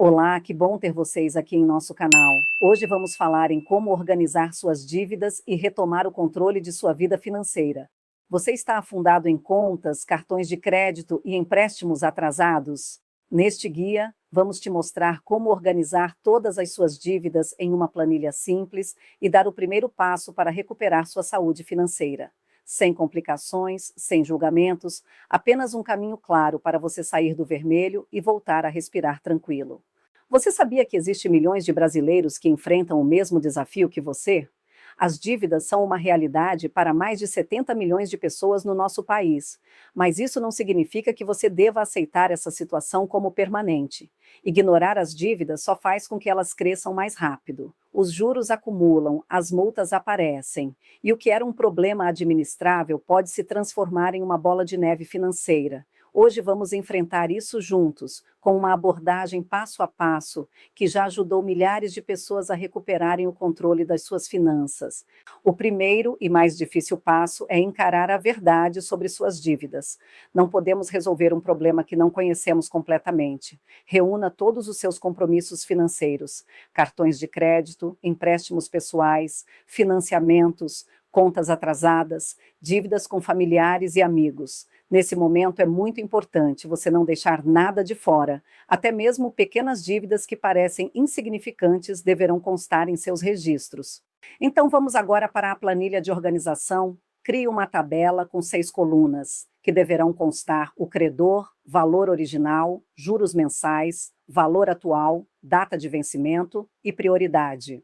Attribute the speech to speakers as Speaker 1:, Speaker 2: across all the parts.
Speaker 1: Olá, que bom ter vocês aqui em nosso canal. Hoje vamos falar em como organizar suas dívidas e retomar o controle de sua vida financeira. Você está afundado em contas, cartões de crédito e empréstimos atrasados? Neste guia, vamos te mostrar como organizar todas as suas dívidas em uma planilha simples e dar o primeiro passo para recuperar sua saúde financeira. Sem complicações, sem julgamentos, apenas um caminho claro para você sair do vermelho e voltar a respirar tranquilo. Você sabia que existe milhões de brasileiros que enfrentam o mesmo desafio que você? As dívidas são uma realidade para mais de 70 milhões de pessoas no nosso país, mas isso não significa que você deva aceitar essa situação como permanente. Ignorar as dívidas só faz com que elas cresçam mais rápido. Os juros acumulam, as multas aparecem, e o que era um problema administrável pode se transformar em uma bola de neve financeira. Hoje vamos enfrentar isso juntos, com uma abordagem passo a passo, que já ajudou milhares de pessoas a recuperarem o controle das suas finanças. O primeiro e mais difícil passo é encarar a verdade sobre suas dívidas. Não podemos resolver um problema que não conhecemos completamente. Reúna todos os seus compromissos financeiros: cartões de crédito, empréstimos pessoais, financiamentos, contas atrasadas, dívidas com familiares e amigos. Nesse momento é muito importante você não deixar nada de fora. Até mesmo pequenas dívidas que parecem insignificantes deverão constar em seus registros. Então vamos agora para a planilha de organização. Crie uma tabela com 6 colunas, que deverão constar o credor, valor original, juros mensais, valor atual, data de vencimento e prioridade.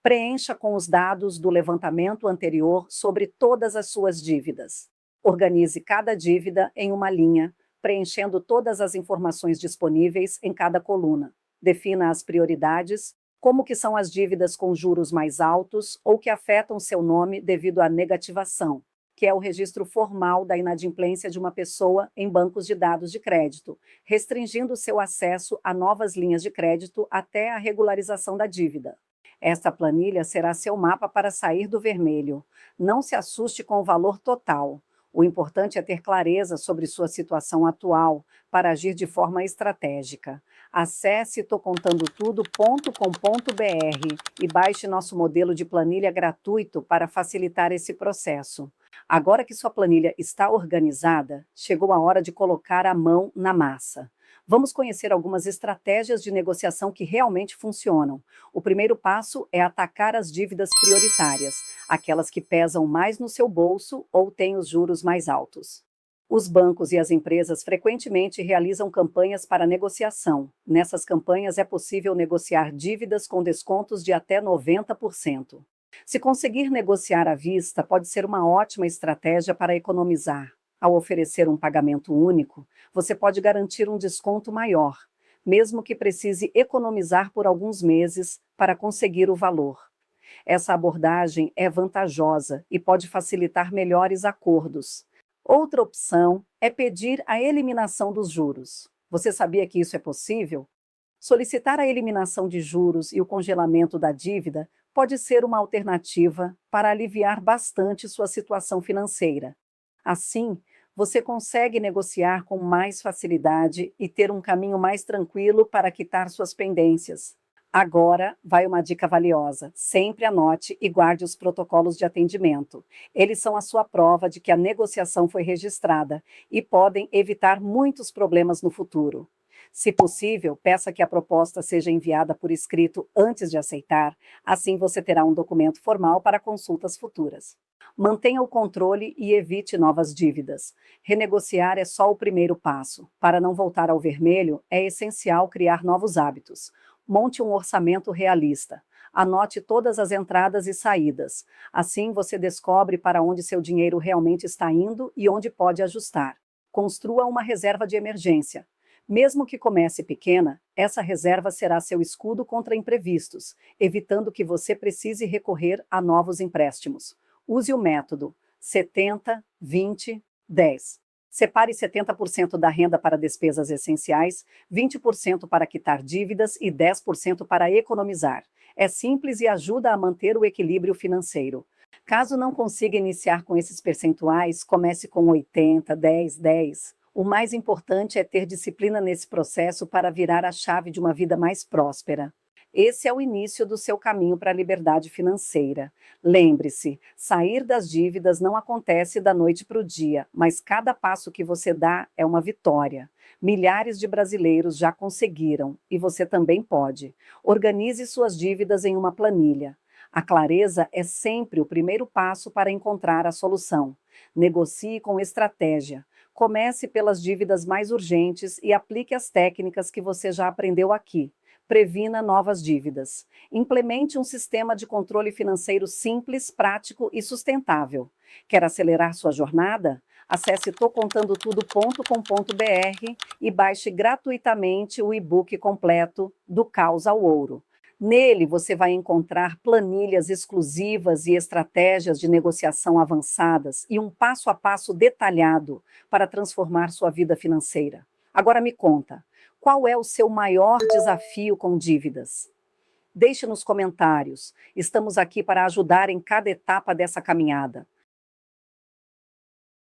Speaker 1: Preencha com os dados do levantamento anterior sobre todas as suas dívidas. Organize cada dívida em uma linha, preenchendo todas as informações disponíveis em cada coluna. Defina as prioridades, como que são as dívidas com juros mais altos ou que afetam seu nome devido à negativação, que é o registro formal da inadimplência de uma pessoa em bancos de dados de crédito, restringindo seu acesso a novas linhas de crédito até a regularização da dívida. Esta planilha será seu mapa para sair do vermelho. Não se assuste com o valor total. O importante é ter clareza sobre sua situação atual para agir de forma estratégica. Acesse tocontandotudo.com.br e baixe nosso modelo de planilha gratuito para facilitar esse processo. Agora que sua planilha está organizada, chegou a hora de colocar a mão na massa. Vamos conhecer algumas estratégias de negociação que realmente funcionam. O primeiro passo é atacar as dívidas prioritárias, aquelas que pesam mais no seu bolso ou têm os juros mais altos. Os bancos e as empresas frequentemente realizam campanhas para negociação. Nessas campanhas é possível negociar dívidas com descontos de até 90%. Se conseguir negociar à vista, pode ser uma ótima estratégia para economizar. Ao oferecer um pagamento único, você pode garantir um desconto maior, mesmo que precise economizar por alguns meses para conseguir o valor. Essa abordagem é vantajosa e pode facilitar melhores acordos. Outra opção é pedir a eliminação dos juros. Você sabia que isso é possível? Solicitar a eliminação de juros e o congelamento da dívida pode ser uma alternativa para aliviar bastante sua situação financeira. Assim, você consegue negociar com mais facilidade e ter um caminho mais tranquilo para quitar suas pendências. Agora vai uma dica valiosa: sempre anote e guarde os protocolos de atendimento. Eles são a sua prova de que a negociação foi registrada e podem evitar muitos problemas no futuro. Se possível, peça que a proposta seja enviada por escrito antes de aceitar, assim você terá um documento formal para consultas futuras. Mantenha o controle e evite novas dívidas. Renegociar é só o primeiro passo. Para não voltar ao vermelho, é essencial criar novos hábitos. Monte um orçamento realista. Anote todas as entradas e saídas. Assim você descobre para onde seu dinheiro realmente está indo e onde pode ajustar. Construa uma reserva de emergência. Mesmo que comece pequena, essa reserva será seu escudo contra imprevistos, evitando que você precise recorrer a novos empréstimos. Use o método 70, 20, 10. Separe 70% da renda para despesas essenciais, 20% para quitar dívidas e 10% para economizar. É simples e ajuda a manter o equilíbrio financeiro. Caso não consiga iniciar com esses percentuais, comece com 80, 10, 10. O mais importante é ter disciplina nesse processo para virar a chave de uma vida mais próspera. Esse é o início do seu caminho para a liberdade financeira. Lembre-se, sair das dívidas não acontece da noite para o dia, mas cada passo que você dá é uma vitória. Milhares de brasileiros já conseguiram e você também pode. Organize suas dívidas em uma planilha. A clareza é sempre o primeiro passo para encontrar a solução. Negocie com estratégia. Comece pelas dívidas mais urgentes e aplique as técnicas que você já aprendeu aqui. Previna novas dívidas. Implemente um sistema de controle financeiro simples, prático e sustentável. Quer acelerar sua jornada? Acesse tocontandotudo.com.br e baixe gratuitamente o e-book completo Do Caos ao Ouro. Nele você vai encontrar planilhas exclusivas e estratégias de negociação avançadas e um passo a passo detalhado para transformar sua vida financeira. Agora me conta, qual é o seu maior desafio com dívidas? Deixe nos comentários. Estamos aqui para ajudar em cada etapa dessa caminhada.